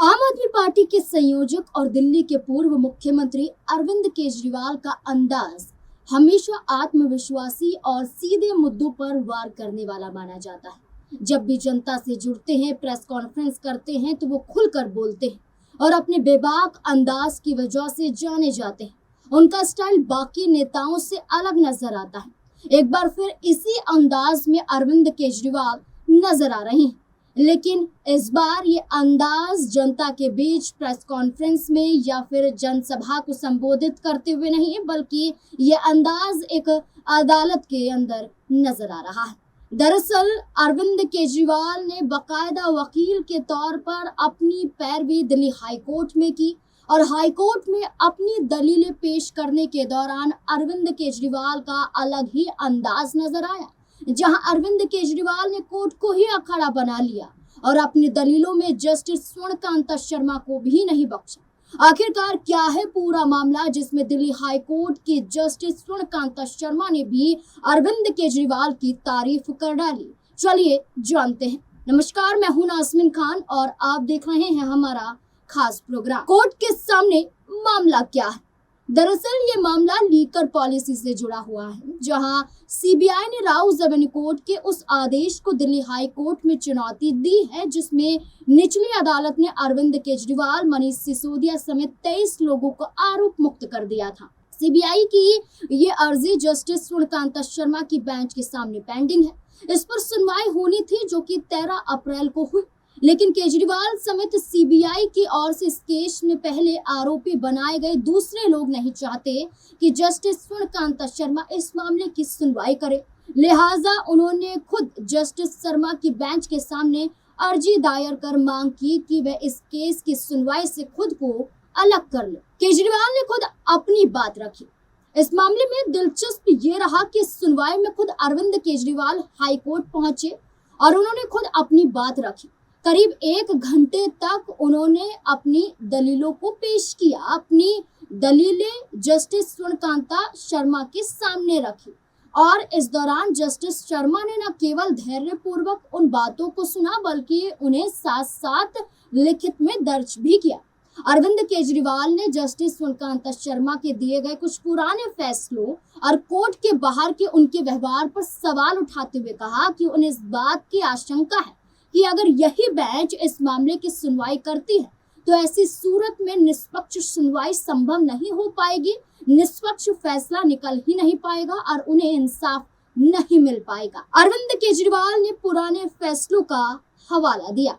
आम आदमी पार्टी के संयोजक और दिल्ली के पूर्व मुख्यमंत्री अरविंद केजरीवाल का अंदाज हमेशा आत्मविश्वासी और सीधे मुद्दों पर वार करने वाला माना जाता है। जब भी जनता से जुड़ते हैं, प्रेस कॉन्फ्रेंस करते हैं तो वो खुलकर बोलते हैं और अपने बेबाक अंदाज की वजह से जाने जाते हैं। उनका स्टाइल बाकी नेताओं से अलग नजर आता है। एक बार फिर इसी अंदाज में अरविंद केजरीवाल नजर आ रहे हैं, लेकिन इस बार ये अंदाज जनता के बीच प्रेस कॉन्फ्रेंस में या फिर जनसभा को संबोधित करते हुए नहीं, बल्कि ये अंदाज एक अदालत के अंदर नजर आ रहा है। दरअसल अरविंद केजरीवाल ने बाकायदा वकील के तौर पर अपनी पैरवी दिल्ली हाई कोर्ट में की और हाई कोर्ट में अपनी दलीलें पेश करने के दौरान अरविंद केजरीवाल का अलग ही अंदाज नजर आया, जहां अरविंद केजरीवाल ने कोर्ट को ही अखाड़ा बना लिया और अपनी दलीलों में जस्टिस स्वर्णकांता शर्मा को भी नहीं बख्शा। आखिरकार क्या है पूरा मामला, जिसमें दिल्ली हाई कोर्ट की जस्टिस स्वर्णकांता शर्मा ने भी अरविंद केजरीवाल की तारीफ कर डाली। चलिए जानते हैं। नमस्कार, मैं हूं नाज़मीन खान और आप देख रहे हैं हमारा खास प्रोग्राम। कोर्ट के सामने मामला क्या है? दरअसल ये मामला लीकर पॉलिसी से जुड़ा हुआ है, जहां सीबीआई ने राउज एवेन्यू कोर्ट के उस आदेश को दिल्ली हाई कोर्ट में चुनौती दी है, जिसमें निचली अदालत ने अरविंद केजरीवाल, मनीष सिसोदिया समेत 23 लोगों को आरोप मुक्त कर दिया था। सीबीआई की ये अर्जी जस्टिस स्वर्णकांता शर्मा की बेंच के सामने पेंडिंग है। इस पर सुनवाई होनी थी, जो कि 13 अप्रैल को हुई, लेकिन केजरीवाल समेत सीबीआई की ओर से इस केस में पहले आरोपी बनाए गए दूसरे लोग नहीं चाहते कि जस्टिस स्वर्णकांता शर्मा इस मामले की सुनवाई करे। लिहाजा उन्होंने खुद जस्टिस शर्मा की बेंच के सामने अर्जी दायर कर मांग की कि वह इस केस की सुनवाई से खुद को अलग कर ले। केजरीवाल ने खुद अपनी बात रखी। इस मामले में दिलचस्प ये रहा कि सुनवाई में खुद अरविंद केजरीवाल हाई कोर्ट पहुंचे और उन्होंने खुद अपनी बात रखी। करीब 1 घंटे तक उन्होंने अपनी दलीलों को पेश किया। अपनी दलीलें जस्टिस स्वर्णकांता शर्मा के सामने रखी और इस दौरान जस्टिस शर्मा ने न केवल धैर्यपूर्वक उन बातों को सुना, बल्कि उन्हें साथ साथ लिखित में दर्ज भी किया। अरविंद केजरीवाल ने जस्टिस स्वर्णकांता शर्मा के दिए गए कुछ पुराने फैसलों और कोर्ट के बाहर के उनके व्यवहार पर सवाल उठाते हुए कहा कि उन्हें इस बात की आशंका है कि अगर यही बेंच इस मामले की सुनवाई करती है तो ऐसी सूरत में निष्पक्ष सुनवाई संभव नहीं हो पाएगी, निष्पक्ष फैसला निकल ही नहीं पाएगा और उन्हें इंसाफ नहीं मिल पाएगा। अरविंद केजरीवाल ने पुराने फैसलों का हवाला दिया।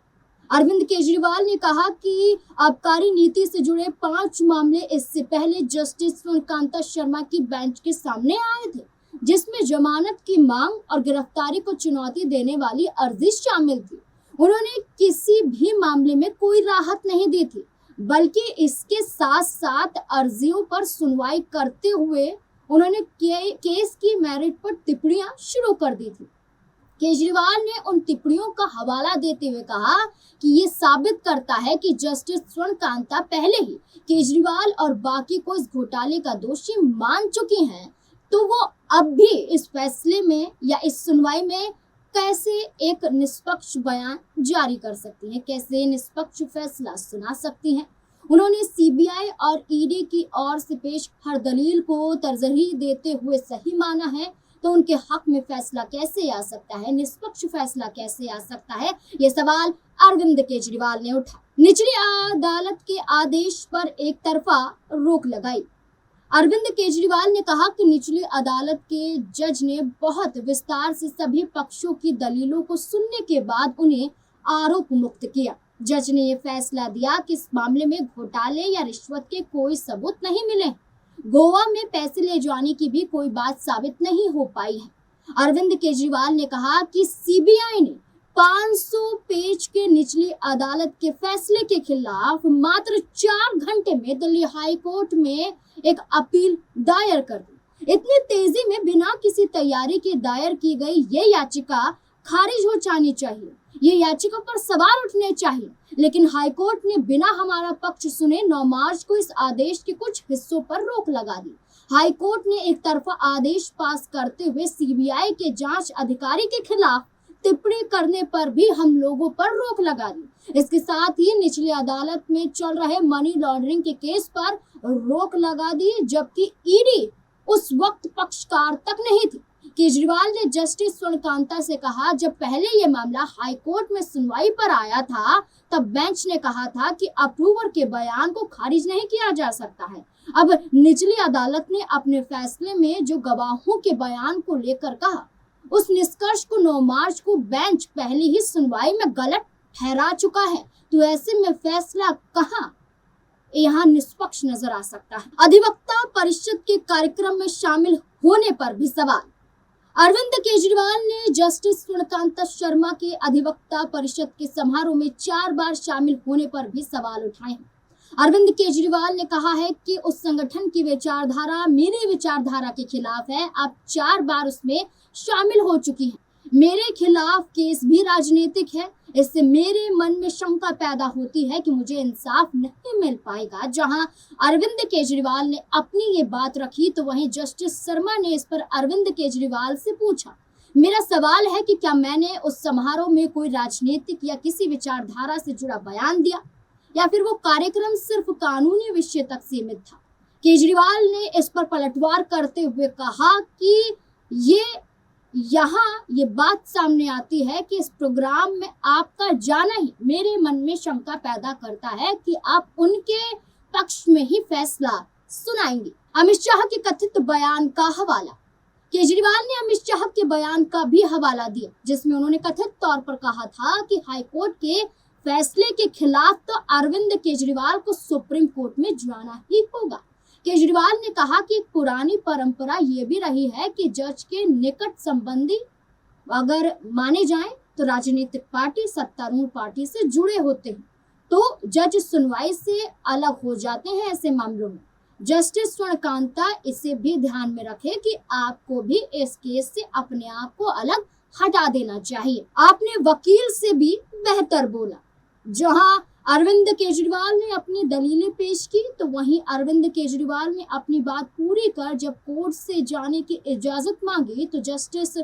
अरविंद केजरीवाल ने कहा कि आबकारी नीति से जुड़े 5 मामले इससे पहले जस्टिस स्वर्णकांता शर्मा की बेंच के सामने आए थे, जिसमें जमानत की मांग और गिरफ्तारी को चुनौती देने वाली अर्जी शामिल थी। उन्होंने किसी भी मामले में कोई राहत नहीं दी थी, बल्कि इसके साथ साथ अर्जियों पर सुनवाई करते हुए उन्होंने केस की मेरिट पर टिप्पणियां शुरू कर दी थी। केजरीवाल ने उन टिप्पणियों का हवाला देते हुए कहा कि ये साबित करता है कि जस्टिस स्वर्णकांता पहले ही केजरीवाल और बाकी को इस घोटाले का दोषी मान चुकी हैं, तो वो अब भी इस फैसले में या इस सुनवाई में कैसे एक निष्पक्ष बयान जारी कर सकती हैं, कैसे निष्पक्ष फैसला सुना सकती हैं। उन्होंने सीबीआई और ईडी की ओर से पेश हर दलील को तरजीह देते हुए सही माना है, तो उनके हक में फैसला कैसे आ सकता है, निष्पक्ष फैसला कैसे आ सकता है, ये सवाल अरविंद केजरीवाल ने उठाया। निचली अदालत के आदेश पर एक तरफा रोक लगाई। अरविंद केजरीवाल ने कहा कि निचली अदालत के जज ने बहुत विस्तार से सभी पक्षों की दलीलों को सुनने के बाद उन्हें आरोप मुक्त किया। जज ने यह फैसला दिया कि इस मामले में घोटाले या रिश्वत के कोई सबूत नहीं मिले। गोवा में पैसे ले जाने की भी कोई बात साबित नहीं हो पाई है। अरविंद केजरीवाल ने कहा कि सीबीआई ने 500 पेज के निचली अदालत के फैसले के खिलाफ मात्र 4 घंटे में दिल्ली हाई कोर्ट में एक अपील दायर कर दी। इतनी तेजी में बिना किसी तैयारी के दायर की गई ये याचिका खारिज हो जानी चाहिए। ये याचिका पर सवाल उठने चाहिए, लेकिन हाई कोर्ट ने बिना हमारा पक्ष सुने 9 मार्च को इस आदेश के कुछ हिस्सों पर रोक लगा दी। हाई कोर्ट ने एक तरफा आदेश पास करते हुए सीबीआई के जांच अधिकारी के खिलाफ टिप्पणी करने पर भी हम लोगों पर रोक लगा दी। इसके साथ ही निचली अदालत में चल रहे मनी लॉन्ड्रिंग के केस पर रोक लगा दी, जबकि ईडी उस वक्त पक्षकार तक नहीं थी। केजरीवाल ने जस्टिस स्वर्णकांता से कहा, जब पहले ये मामला हाई कोर्ट में सुनवाई पर आया था तब बेंच ने कहा था कि अप्रूवर के बयान को खारिज नहीं किया जा सकता है। अब निचली अदालत ने अपने फैसले में जो गवाहों के बयान को लेकर कहा, उस निष्कर्ष को 9 मार्च को बेंच पहली ही सुनवाई में गलत ठहरा चुका है। तो ऐसे में फैसला कहाँ यहाँ निष्पक्ष नजर आ सकता है। अधिवक्ता परिषद के कार्यक्रम में शामिल होने पर भी सवाल। अरविंद केजरीवाल ने जस्टिस स्वर्णकांता शर्मा के अधिवक्ता परिषद के समारोह में 4 बार शामिल होने पर भी सवाल उठाए हैं। अरविंद केजरीवाल ने कहा है कि उस संगठन की विचारधारा मेरी विचारधारा के खिलाफ है। अब 4 बार उसमें शामिल हो चुकी है। मेरे खिलाफ केस भी राजनीतिक है। इससे मेरे मन में शंका पैदा होती है कि मुझे इंसाफ नहीं मिल पाएगा। जहां अरविंद केजरीवाल ने अपनी ये बात रखी तो वहीं जस्टिस शर्मा ने इस पर अरविंद केजरीवाल से पूछा, मेरा सवाल है कि क्या मैंने उस समारोह में कोई राजनीतिक या किसी विचारधारा से जुड़ा बयान दिया या फिर वो कार्यक्रम सिर्फ कानूनी विषय तक सीमित था। केजरीवाल ने इस पर पलटवार करते हुए कहा कि ये बात सामने आती है कि इस प्रोग्राम में आपका जाना ही मेरे मन में शंका पैदा करता है कि आप उनके पक्ष में ही फैसला सुनाएंगे। अमित शाह के कथित बयान का हवाला। केजरीवाल ने अमित शाह के बयान का भी हवाला दिया, जिसमें उन्होंने कथित तौर पर कहा था कि हाईकोर्ट के फैसले के खिलाफ तो अरविंद केजरीवाल को सुप्रीम कोर्ट में जाना ही होगा। केजरीवाल ने कहा कि पुरानी परंपरा ये भी रही है कि जज के निकट संबंधी अगर माने जाएं तो राजनीतिक पार्टी सत्तारूढ़ पार्टी से जुड़े होते हैं, तो जज सुनवाई से अलग हो जाते हैं। ऐसे मामलों में जस्टिस स्वर्णकांता इसे भी ध्यान में रखे कि आपको भी इस केस से अपने आप को अलग हटा देना चाहिए। आपने वकील से भी बेहतर बोला। जहां अरविंद केजरीवाल ने अपनी दलीलें पेश की तो वहीं अरविंद केजरीवाल ने अपनी बात पूरी कर जब कोर्ट से जाने की इजाजत मांगी तो जस्टिस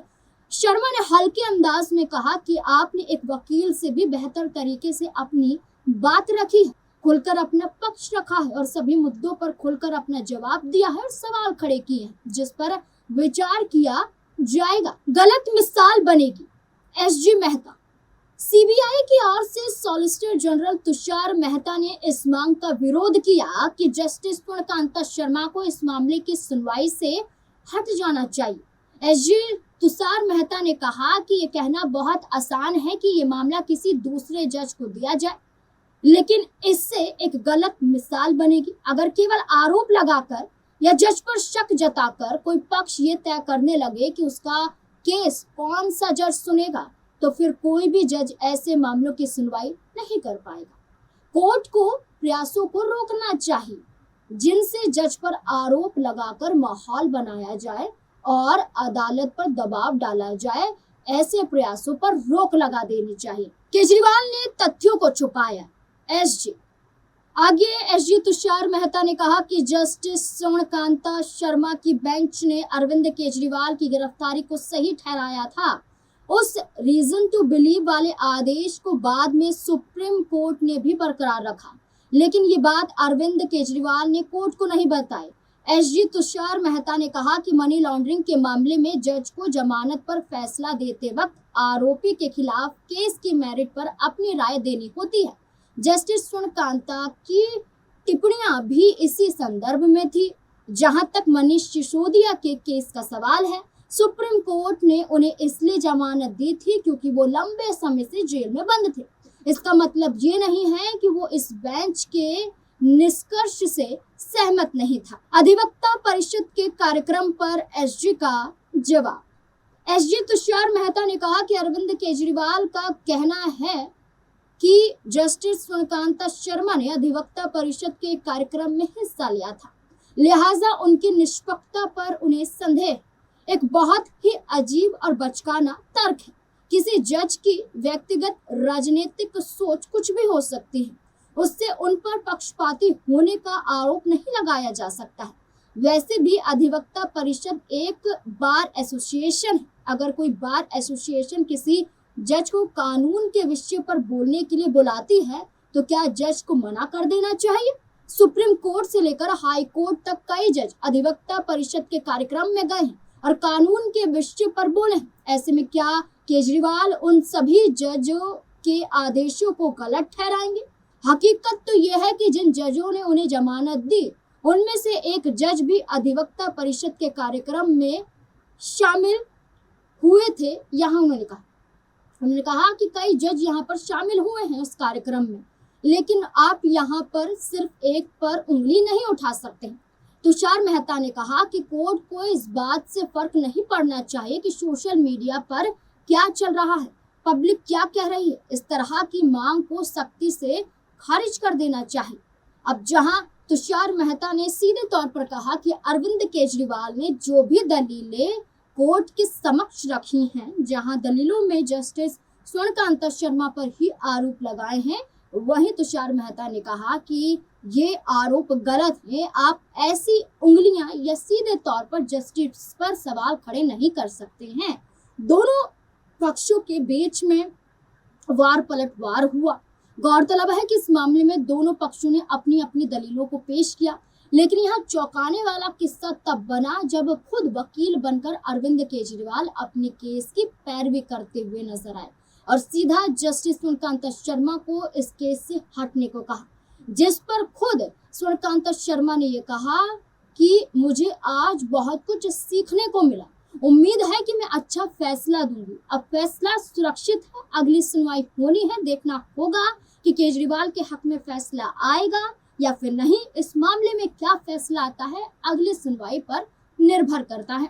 शर्मा ने हल्के अंदाज में कहा कि आपने एक वकील से भी बेहतर तरीके से अपनी बात रखी है, खुलकर अपना पक्ष रखा है और सभी मुद्दों पर खुलकर अपना जवाब दिया है और सवाल खड़े किए हैं जिस पर विचार किया जाएगा। गलत मिसाल बनेगी। एसजी मेहता। सीबीआई की ओर से सॉलिसिटर जनरल तुषार मेहता ने इस मांग का विरोध किया कि जस्टिस स्वर्णकांता शर्मा को इस मामले की सुनवाई से हट जाना चाहिए। एसजी तुषार मेहता ने कहा कि ये कहना बहुत आसान है कि ये मामला किसी दूसरे जज को दिया जाए, लेकिन इससे एक गलत मिसाल बनेगी। अगर केवल आरोप लगाकर या जज पर शक जताकर कोई पक्ष ये तय करने लगे कि उसका केस कौन सा जज सुनेगा तो फिर कोई भी जज ऐसे मामलों की सुनवाई नहीं कर पाएगा। कोर्ट को प्रयासों को रोकना चाहिए जिनसे जज पर आरोप लगाकर माहौल बनाया जाए और अदालत पर दबाव डाला जाए। ऐसे प्रयासों पर रोक लगा देनी चाहिए। केजरीवाल ने तथ्यों को छुपाया। एसजी तुषार मेहता ने कहा कि जस्टिस स्वर्णकांता शर्मा की बेंच ने अरविंद केजरीवाल की गिरफ्तारी को सही ठहराया था। उस रीजन टू बिलीव वाले आदेश को बाद में सुप्रीम कोर्ट ने भी बरकरार रखा, लेकिन ये बात अरविंद केजरीवाल ने कोर्ट को नहीं बताई। एसजी तुषार मेहता ने कहा कि मनी लॉन्ड्रिंग के मामले में जज को जमानत पर फैसला देते वक्त आरोपी के खिलाफ केस की मेरिट पर अपनी राय देनी होती है। जस्टिस स्वर्णकांता की टिप्पणियां भी इसी संदर्भ में थी। जहां तक मनीष सिसोदिया के केस का सवाल है, सुप्रीम कोर्ट ने उन्हें इसलिए जमानत दी थी क्योंकि वो लंबे समय से जेल में बंद थे। इसका मतलब ये नहीं है कि वो इस बेंच के निष्कर्ष से सहमत नहीं था। अधिवक्ता परिषद के कार्यक्रम पर एसजी का जवाब। एसजी तुषार मेहता ने कहा कि अरविंद केजरीवाल का कहना है कि जस्टिस स्वर्णकांता शर्मा ने अधिवक्ता परिषद के कार्यक्रम में हिस्सा लिया था, लिहाजा उनकी निष्पक्षता पर उन्हें संदेह। एक बहुत ही अजीब और बचकाना तर्क है। किसी जज की व्यक्तिगत राजनीतिक सोच कुछ भी हो सकती है, उससे उन पर पक्षपाती होने का आरोप नहीं लगाया जा सकता है। वैसे भी अधिवक्ता परिषद एक बार एसोसिएशन है। अगर कोई बार एसोसिएशन किसी जज को कानून के विषय पर बोलने के लिए बुलाती है तो क्या जज को मना कर देना चाहिए? सुप्रीम कोर्ट से लेकर हाई कोर्ट तक कई जज अधिवक्ता परिषद के कार्यक्रम में गए हैं और कानून के विषय पर बोले हैं। ऐसे में क्या केजरीवाल उन सभी जजों के आदेशों को गलत ठहराएंगे? हकीकत तो यह है कि जिन जजों ने उन्हें जमानत दी उनमें से एक जज भी अधिवक्ता परिषद के कार्यक्रम में शामिल हुए थे। उन्होंने कहा कि कई जज यहाँ पर शामिल हुए हैं उस कार्यक्रम में, लेकिन आप यहाँ पर सिर्फ एक पर उंगली नहीं उठा सकते। तुषार मेहता ने कहा कि कोर्ट को इस बात से फर्क नहीं पड़ना चाहिए कि सोशल मीडिया पर क्या चल रहा है, पब्लिक क्या कह रही है। इस तरह की मांग को सख्ती से खारिज कर देना चाहिए। अब जहां तुषार मेहता ने सीधे तौर पर कहा कि अरविंद केजरीवाल ने जो भी दलीलें कोर्ट के समक्ष रखी हैं, जहां दलीलों में जस्टिस स्वर्णकांता शर्मा पर ही आरोप लगाए हैं, वहीं तुषार मेहता ने कहा कि ये आरोप गलत है। आप ऐसी उंगलियां या सीधे तौर पर जस्टिस पर सवाल खड़े नहीं कर सकते हैं। दोनों पक्षों के बीच में वार पलटवार हुआ। गौरतलब है कि इस मामले में दोनों पक्षों ने अपनी अपनी दलीलों को पेश किया, लेकिन यहाँ चौंकाने वाला किस्सा तब बना जब खुद वकील बनकर अरविंद केजरीवाल अपने केस की पैरवी करते हुए नजर आए और सीधा जस्टिस स्वर्णकांता शर्मा को इस केस से हटने को कहा, जिस पर खुद स्वर्णकांता शर्मा ने ये कहा कि मुझे आज बहुत कुछ सीखने को मिला। उम्मीद है कि मैं अच्छा फैसला दूंगी। अब फैसला सुरक्षित है, अगली सुनवाई होनी है। देखना होगा कि केजरीवाल के हक में फैसला आएगा या फिर नहीं। इस मामले में क्या फैसला आता है, अगली सुनवाई पर निर्भर करता है।